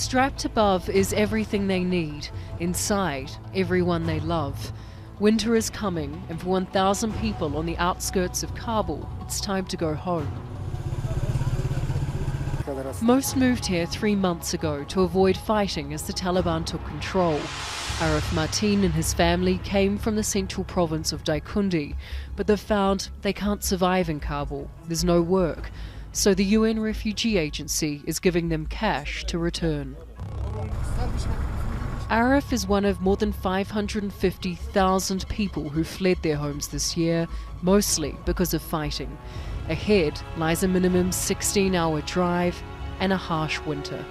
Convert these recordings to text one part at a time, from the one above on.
Strapped above is everything they need. Inside, everyone they love. Winter is coming, and for 1,000 people on the outskirts of Kabul, it's time to go home. Most moved here 3 months ago to avoid fighting as the Taliban took control. Arif Martin and his family came from the central province of Daikundi, but they've found they can't survive in Kabul. There's no work. So the UN Refugee Agency is giving them cash to return. Arif is one of more than 550,000 people who fled their homes this year, mostly because of fighting. Ahead lies a minimum 16-hour drive and a harsh winter.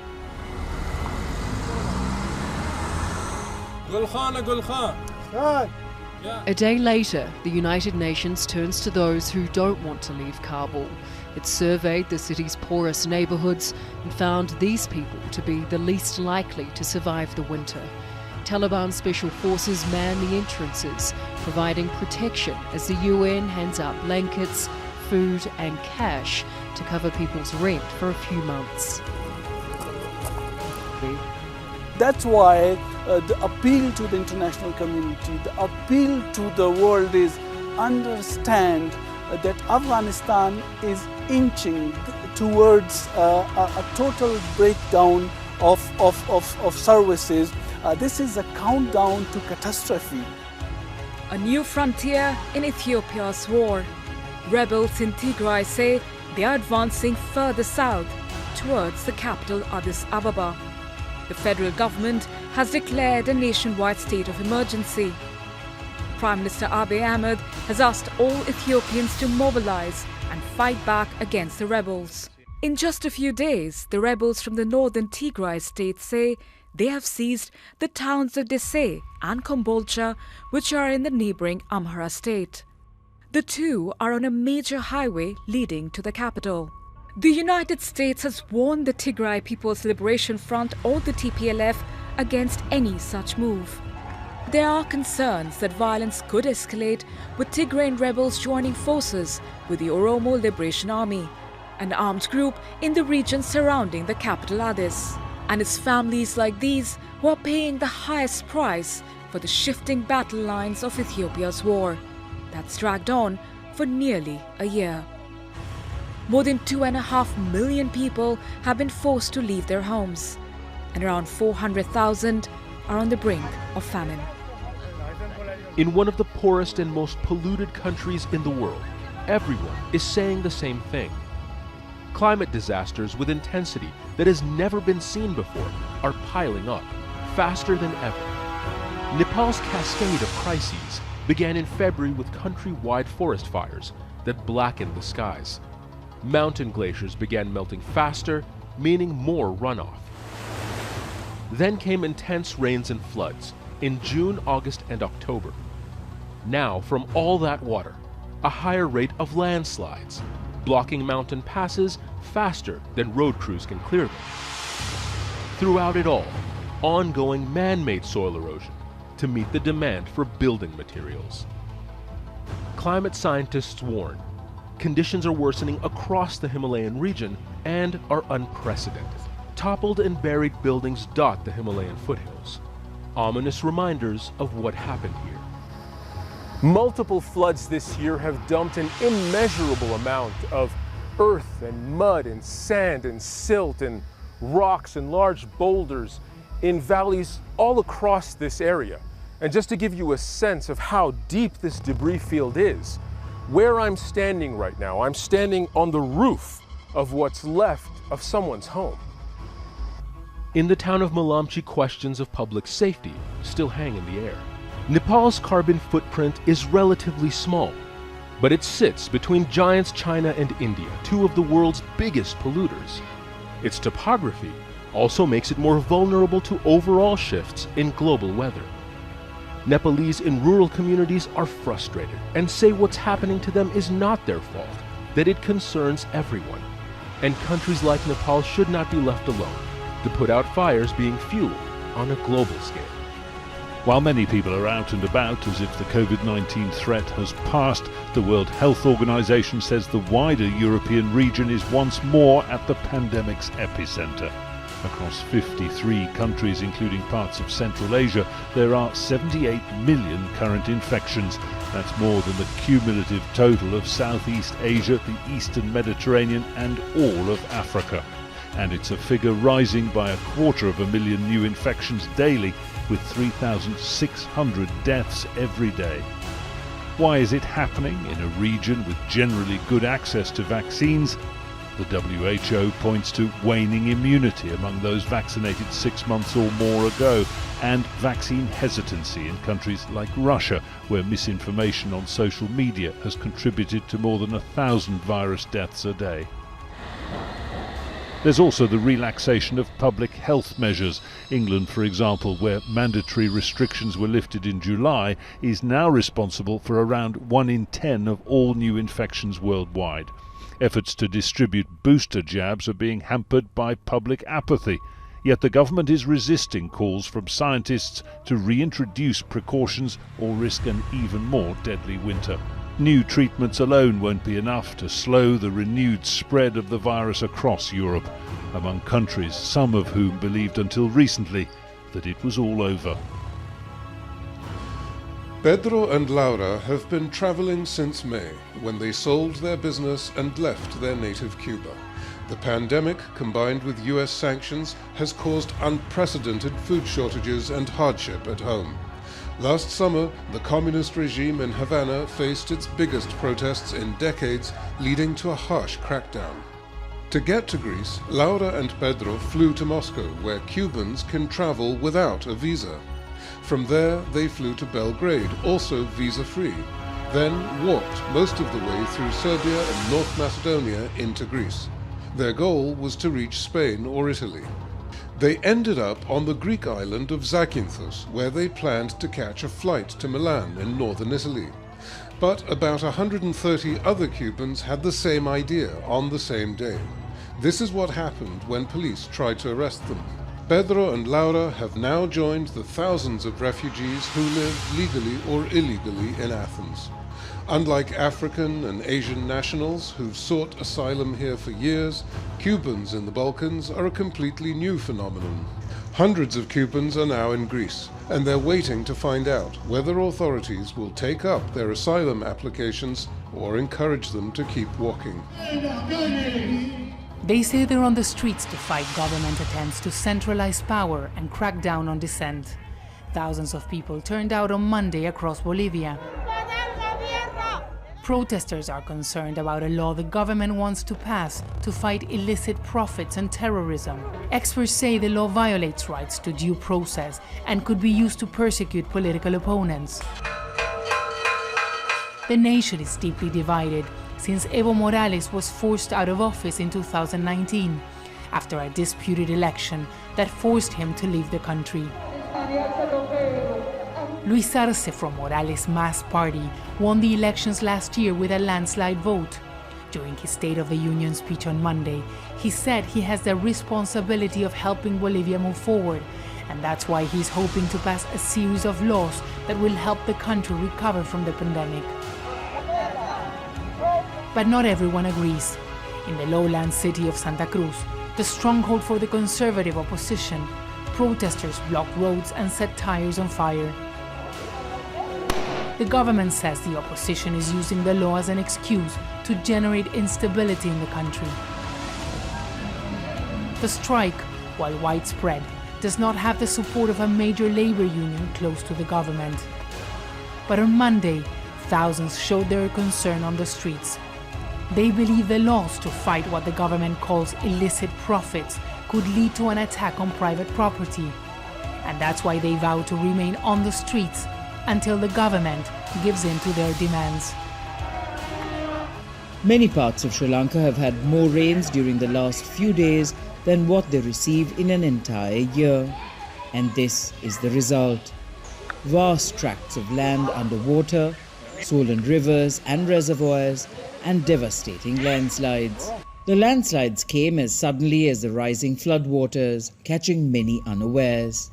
A day later, the United Nations turns to those who don't want to leave Kabul. It surveyed the city's poorest neighbourhoods and found these people to be the least likely to survive the winter. Taliban special forces man the entrances, providing protection as the UN hands out blankets, food and cash to cover people's rent for a few months. That's why the appeal to the international community, the appeal to the world is understand that Afghanistan is inching towards a total breakdown of services. This is a countdown to catastrophe. A new frontier in Ethiopia's war. Rebels in Tigray say they are advancing further south towards the capital Addis Ababa. The federal government has declared a nationwide state of emergency. Prime Minister Abiy Ahmed has asked all Ethiopians to mobilize and fight back against the rebels. In just a few days, the rebels from the northern Tigray state say they have seized the towns of Desai and Kombolcha, which are in the neighboring Amhara state. The two are on a major highway leading to the capital. The United States has warned the Tigray People's Liberation Front or the TPLF against any such move. There are concerns that violence could escalate with Tigrayan rebels joining forces with the Oromo Liberation Army, an armed group in the region surrounding the capital Addis. And it's families like these who are paying the highest price for the shifting battle lines of Ethiopia's war that's dragged on for nearly a year. More than 2.5 million people have been forced to leave their homes, and around 400,000 are on the brink of famine. In one of the poorest and most polluted countries in the world, everyone is saying the same thing. Climate disasters with intensity that has never been seen before are piling up, faster than ever. Nepal's cascade of crises began in February with country-wide forest fires that blackened the skies. Mountain glaciers began melting faster, meaning more runoff. Then came intense rains and floods in June, August, and October. Now, from all that water, a higher rate of landslides, blocking mountain passes faster than road crews can clear them. Throughout it all, ongoing man-made soil erosion to meet the demand for building materials. Climate scientists warn conditions are worsening across the Himalayan region and are unprecedented. Toppled and buried buildings dot the Himalayan foothills, ominous reminders of what happened here. Multiple floods this year have dumped an immeasurable amount of earth and mud and sand and silt and rocks and large boulders in valleys all across this area. And just to give you a sense of how deep this debris field is, where I'm standing right now, I'm standing on the roof of what's left of someone's home. In the town of Malamchi, questions of public safety still hang in the air. Nepal's carbon footprint is relatively small, but it sits between giants China and India, two of the world's biggest polluters. Its topography also makes it more vulnerable to overall shifts in global weather. Nepalese in rural communities are frustrated and say what's happening to them is not their fault, that it concerns everyone. And countries like Nepal should not be left alone to put out fires being fueled on a global scale. While many people are out and about as if the COVID-19 threat has passed, the World Health Organization says the wider European region is once more at the pandemic's epicenter. Across 53 countries, including parts of Central Asia, there are 78 million current infections. That's more than the cumulative total of Southeast Asia, the Eastern Mediterranean and all of Africa. And it's a figure rising by 250,000 new infections daily, with 3,600 deaths every day. Why is it happening in a region with generally good access to vaccines? The WHO points to waning immunity among those vaccinated 6 months or more ago, and vaccine hesitancy in countries like Russia, where misinformation on social media has contributed to more than 1,000 virus deaths a day. There's also the relaxation of public health measures. England, for example, where mandatory restrictions were lifted in July, is now responsible for around 1 in 10 of all new infections worldwide. Efforts to distribute booster jabs are being hampered by public apathy. Yet the government is resisting calls from scientists to reintroduce precautions or risk an even more deadly winter. New treatments alone won't be enough to slow the renewed spread of the virus across Europe, among countries some of whom believed until recently that it was all over. Pedro and Laura have been traveling since May, when they sold their business and left their native Cuba. The pandemic, combined with US sanctions, has caused unprecedented food shortages and hardship at home. Last summer, the communist regime in Havana faced its biggest protests in decades, leading to a harsh crackdown. To get to Greece, Laura and Pedro flew to Moscow, where Cubans can travel without a visa. From there, they flew to Belgrade, also visa-free, then walked most of the way through Serbia and North Macedonia into Greece. Their goal was to reach Spain or Italy. They ended up on the Greek island of Zakynthos, where they planned to catch a flight to Milan in northern Italy. But about 130 other Cubans had the same idea on the same day. This is what happened when police tried to arrest them. Pedro and Laura have now joined the thousands of refugees who live legally or illegally in Athens. Unlike African and Asian nationals who've sought asylum here for years, Cubans in the Balkans are a completely new phenomenon. Hundreds of Cubans are now in Greece, and they're waiting to find out whether authorities will take up their asylum applications or encourage them to keep walking. They say they're on the streets to fight government attempts to centralize power and crack down on dissent. Thousands of people turned out on Monday across Bolivia. Protesters are concerned about a law the government wants to pass to fight illicit profits and terrorism. Experts say the law violates rights to due process and could be used to persecute political opponents. The nation is deeply divided since Evo Morales was forced out of office in 2019 after a disputed election that forced him to leave the country. Luis Arce from Morales' MAS party won the elections last year with a landslide vote. During his State of the Union speech on Monday, he said he has the responsibility of helping Bolivia move forward, and that's why he's hoping to pass a series of laws that will help the country recover from the pandemic. But not everyone agrees. In the lowland city of Santa Cruz, the stronghold for the conservative opposition, protesters blocked roads and set tires on fire. The government says the opposition is using the law as an excuse to generate instability in the country. The strike, while widespread, does not have the support of a major labor union close to the government. But on Monday, thousands showed their concern on the streets. They believe the laws to fight what the government calls illicit profits could lead to an attack on private property. And that's why they vow to remain on the streets until the government gives in to their demands. Many parts of Sri Lanka have had more rains during the last few days than what they received in an entire year. And this is the result. Vast tracts of land underwater, swollen rivers and reservoirs, and devastating landslides. The landslides came as suddenly as the rising floodwaters, catching many unawares.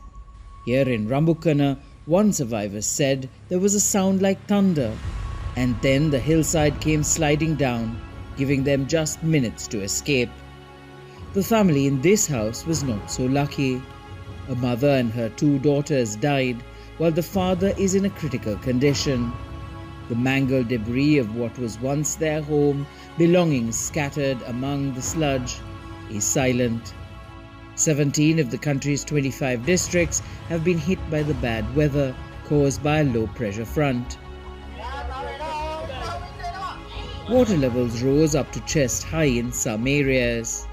Here in Rambukana, one survivor said there was a sound like thunder, and then the hillside came sliding down, giving them just minutes to escape. The family in this house was not so lucky. A mother and her 2 daughters died, while the father is in a critical condition. The mangled debris of what was once their home, belongings scattered among the sludge, is silent. 17 of the country's 25 districts have been hit by the bad weather caused by a low-pressure front. Water levels rose up to chest high in some areas.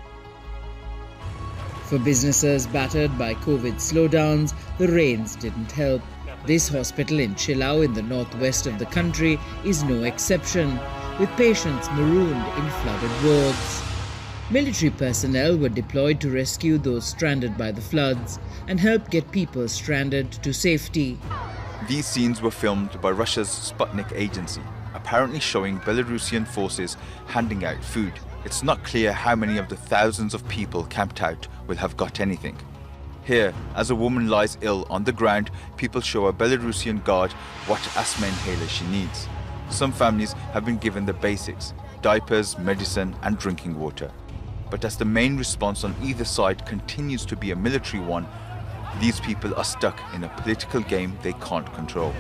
For businesses battered by COVID slowdowns, the rains didn't help. This hospital in Chilau in the northwest of the country is no exception, with patients marooned in flooded wards. Military personnel were deployed to rescue those stranded by the floods and help get people stranded to safety. These scenes were filmed by Russia's Sputnik agency, apparently showing Belarusian forces handing out food. It's not clear how many of the thousands of people camped out will have got anything. Here, as a woman lies ill on the ground, people show a Belarusian guard what asthma inhaler she needs. Some families have been given the basics: diapers, medicine and drinking water. But as the main response on either side continues to be a military one, these people are stuck in a political game they can't control.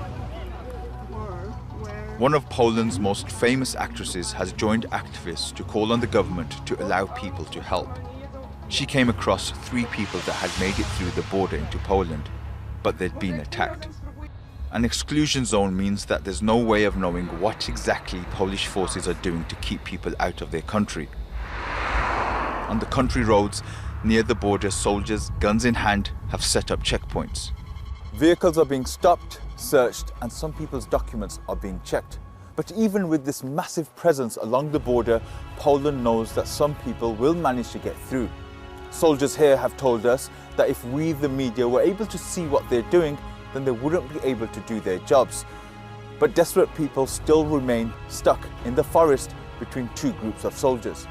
One of Poland's most famous actresses has joined activists to call on the government to allow people to help. She came across 3 people that had made it through the border into Poland, but they'd been attacked. An exclusion zone means that there's no way of knowing what exactly Polish forces are doing to keep people out of their country. On the country roads near the border, soldiers, guns in hand, have set up checkpoints. Vehicles are being stopped, searched, and some people's documents are being checked. But even with this massive presence along the border, Poland knows that some people will manage to get through. Soldiers here have told us that if we, the media, were able to see what they're doing, then they wouldn't be able to do their jobs. But desperate people still remain stuck in the forest between 2 groups of soldiers.